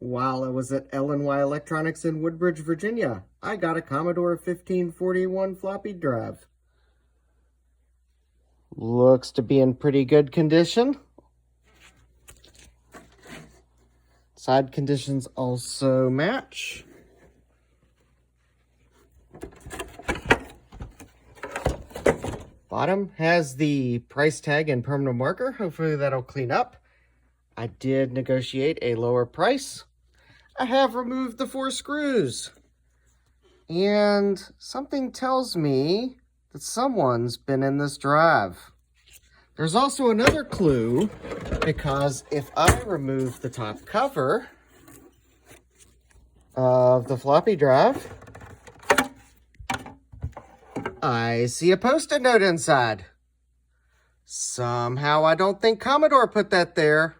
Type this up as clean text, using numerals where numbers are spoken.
While I was at L&Y Electronics in Woodbridge, Virginia, I got a Commodore 1541 floppy drive. Looks to be in pretty good condition. Side conditions also match. Bottom has the price tag and permanent marker. Hopefully that'll clean up. I did negotiate a lower price. I have removed the 4 screws. And something tells me that someone's been in this drive. There's also another clue, because if I remove the top cover of the floppy drive, I see a Post-it note inside. Somehow I don't think Commodore put that there.